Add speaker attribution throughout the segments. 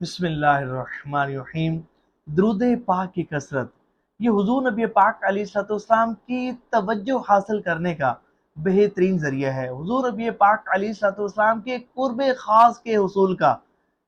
Speaker 1: بسم اللہ الرحمن الرحیم۔ درود پاک کی کثرت یہ حضور نبی پاک علیہ السلام کی توجہ حاصل کرنے کا بہترین ذریعہ ہے۔ حضور نبی پاک علیہ السلام کے قرب خاص کے حصول کا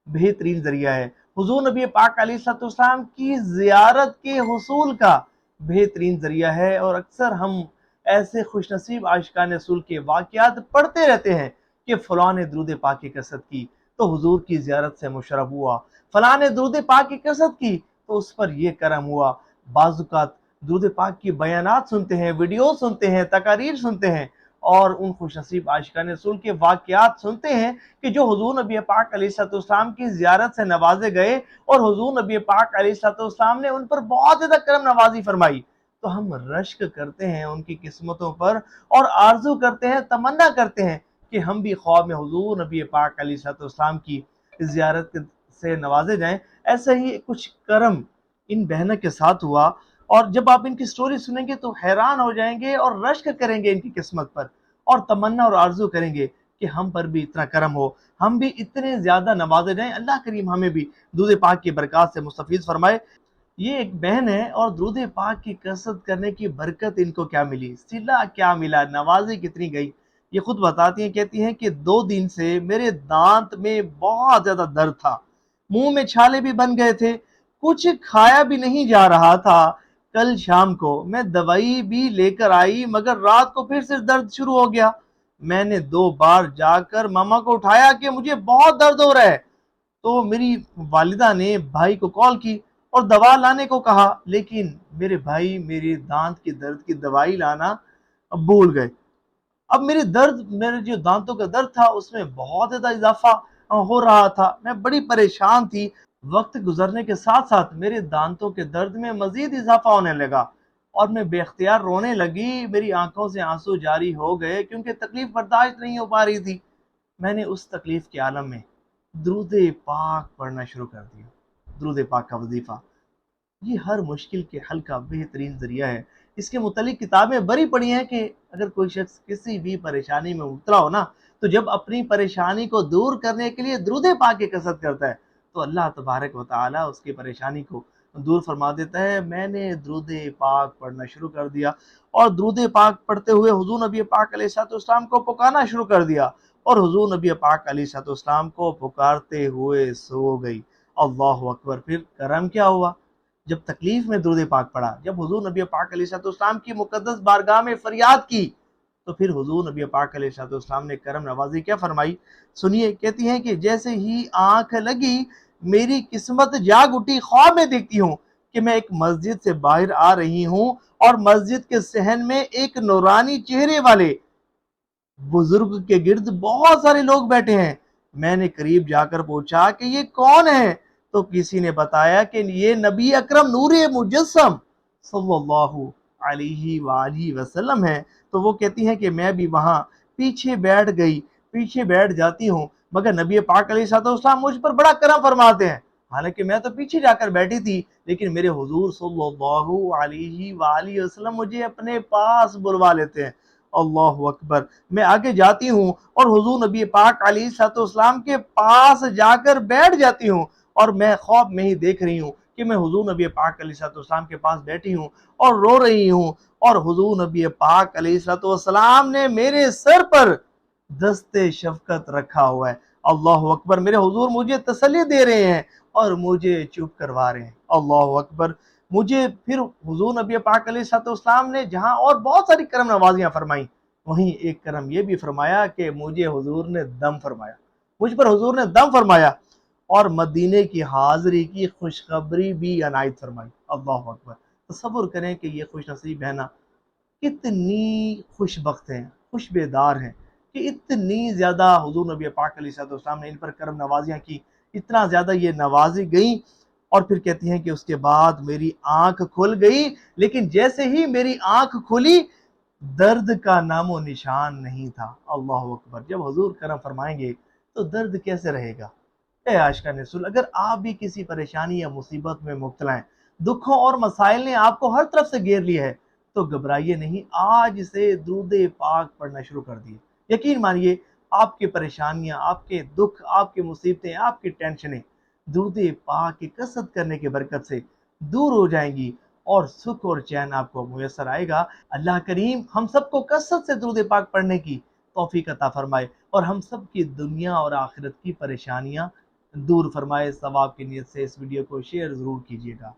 Speaker 1: بہترین ذریعہ ہے۔ حضور نبی پاک علیہ السلام کی زیارت کے حصول کا بہترین ذریعہ ہے، اور اکثر ہم ایسے خوش نصیب عاشقان رسول کے واقعات پڑھتے رہتے ہیں کہ فلاں نے درود پاک کی کثرت کی تو حضور کی زیارت سے مشرف ہوا، فلاں نے درود پاک کی کثرت کی تو اس پر یہ کرم ہوا۔ بعض اوقات درود پاک کی بیانات سنتے ہیں، ویڈیو سنتے ہیں، تقاریر سنتے ہیں، اور ان خوش نصیب عاشقان رسول کے واقعات سنتے ہیں کہ جو حضور نبی پاک علیہ السلام کی زیارت سے نوازے گئے، اور حضور نبی پاک علیہ السلام نے ان پر بہت زیادہ کرم نوازی فرمائی، تو ہم رشک کرتے ہیں ان کی قسمتوں پر، اور آرزو کرتے ہیں، تمنا کرتے ہیں کہ ہم بھی خواب میں حضور نبی پاک علیہ السلام کی زیارت سے نوازے جائیں۔ ایسا ہی کچھ کرم ان بہنوں کے ساتھ ہوا، اور جب آپ ان کی سٹوری سنیں گے تو حیران ہو جائیں گے اور رشک کریں گے ان کی قسمت پر، اور تمنا اور آرزو کریں گے کہ ہم پر بھی اتنا کرم ہو، ہم بھی اتنے زیادہ نوازے جائیں۔ اللہ کریم ہمیں بھی درود پاک کی برکات سے مستفیض فرمائے۔ یہ ایک بہن ہے، اور درود پاک کی کثرت کرنے کی برکت ان کو کیا ملی، صلہ کیا ملا، نوازی کتنی گئی۔ یہ خود بتاتی ہیں، کہتی ہیں کہ 2 دن سے میرے دانت میں بہت زیادہ درد تھا، منہ میں چھالے بھی بن گئے تھے، کچھ کھایا بھی نہیں جا رہا تھا۔ کل شام کو میں دوائی بھی لے کر آئی، مگر رات کو پھر سے درد شروع ہو گیا۔ میں نے 2 بار جا کر ماما کو اٹھایا کہ مجھے بہت درد ہو رہا ہے، تو میری والدہ نے بھائی کو کال کی اور دوا لانے کو کہا، لیکن میرے بھائی میری دانت کی درد کی دوائی لانا بھول گئے۔ اب میرے جو دانتوں کا درد تھا اس میں بہت زیادہ اضافہ ہو رہا تھا، میں بڑی پریشان تھی۔ وقت گزرنے کے ساتھ ساتھ میرے دانتوں کے درد میں مزید اضافہ ہونے لگا، اور میں بے اختیار رونے لگی، میری آنکھوں سے آنسو جاری ہو گئے کیونکہ تکلیف برداشت نہیں ہو پا رہی تھی۔ میں نے اس تکلیف کے عالم میں درود پاک پڑھنا شروع کر دیا۔ درود پاک کا وظیفہ یہ ہر مشکل کے حل کا بہترین ذریعہ ہے۔ اس کے متعلق کتابیں بڑی پڑھی ہیں کہ اگر کوئی شخص کسی بھی پریشانی میں مبتلا ہو نا، تو جب اپنی پریشانی کو دور کرنے کے لیے درود پاک کی کثرت کرتا ہے تو اللہ تبارک و تعالی اس کی پریشانی کو دور فرما دیتا ہے۔ میں نے درود پاک پڑھنا شروع کر دیا، اور درود پاک پڑھتے ہوئے حضور نبی پاک علیہ السلام کو پکارنا شروع کر دیا، اور حضور نبی پاک علیہ السلام کو پکارتے ہوئے سو گئی۔ اللہ اکبر! پھر کرم کیا ہوا، جب تکلیف میں درود پاک پڑھا، جب حضور نبی پاک علیہ السلام کی مقدس بارگاہ میں فریاد کی، تو پھر حضور نبی پاک علیہ السلام نے کرم نوازی کیا فرمائی، سنیے۔ کہتی ہیں کہ جیسے ہی آنکھ لگی میری قسمت جاگ اٹھی، خواب میں دیکھتی ہوں کہ میں ایک مسجد سے باہر آ رہی ہوں، اور مسجد کے صحن میں ایک نورانی چہرے والے بزرگ کے گرد بہت سارے لوگ بیٹھے ہیں۔ میں نے قریب جا کر پوچھا کہ یہ کون ہے، تو کسی نے بتایا کہ یہ نبی اکرم نور مجسم صلی اللہ علیہ وآلہ وسلم ہے۔ تو وہ کہتی ہیں کہ میں بھی وہاں پیچھے بیٹھ جاتی ہوں، مگر نبی پاک علیہ السلام مجھ پر بڑا کرم فرماتے ہیں۔ حالانکہ میں تو پیچھے جا کر بیٹھی تھی، لیکن میرے حضور صلی اللہ علیہ وآلہ وسلم مجھے اپنے پاس بلوا لیتے ہیں۔ اللہ اکبر! میں آگے جاتی ہوں اور حضور نبی پاک علیہ السلام کے پاس جا کر بیٹھ جاتی ہوں، اور میں خواب میں ہی دیکھ رہی ہوں کہ میں حضور نبی پاک علیہ السلام کے پاس بیٹھی ہوں اور رو رہی ہوں، اور حضور نبی پاک علیہ السلام نے میرے سر پر دست شفقت رکھا ہوا ہے۔ اللہ اکبر! میرے حضور مجھے تسلی دے رہے ہیں اور مجھے چپ کروا رہے ہیں۔ اللہ اکبر! مجھے پھر حضور نبی پاک علیہ السلام نے جہاں اور بہت ساری کرم نوازیاں فرمائیں، وہیں ایک کرم یہ بھی فرمایا کہ مجھے حضور نے دم فرمایا، مجھ پر حضور نے دم فرمایا، اور مدینے کی حاضری کی خوشخبری بھی عنایت فرمائی۔ اللہ اکبر! تصور کریں کہ یہ خوش نصیب بہنہ کتنی خوش بخت ہیں، خوش بیدار ہیں، کہ اتنی زیادہ حضور نبی پاک علیہ السلام نے ان پر کرم نوازیاں کی، اتنا زیادہ یہ نوازی گئیں، اور پھر کہتی ہیں کہ اس کے بعد میری آنکھ کھل گئی، لیکن جیسے ہی میری آنکھ کھلی درد کا نام و نشان نہیں تھا۔ اللہ اکبر! جب حضور کرم فرمائیں گے تو درد کیسے رہے گا؟ اے عاشقان رسول، اگر آپ بھی کسی پریشانی یا مصیبت میں مبتلا ہیں، دکھوں اور مسائل نے آپ کو ہر طرف سے گھیر لیا ہے، تو گھبرائیے نہیں، آج سے درود پاک پڑھنا شروع کر دیے۔ یقین مانیے، آپ کی پریشانیاں، آپ کے دکھ، آپ کی مصیبتیں، آپ کی ٹینشنیں درود پاک کی کثرت کرنے کی برکت سے دور ہو جائیں گی اور سکھ اور چین آپ کو میسر آئے گا۔ اللہ کریم ہم سب کو کثرت سے درود پاک پڑھنے کی توفیق عطا فرمائے اور ہم سب کی دنیا اور آخرت کی پریشانیاں دور فرمائے۔ ثواب کی نیت سے اس ویڈیو کو شیئر ضرور کیجیے گا۔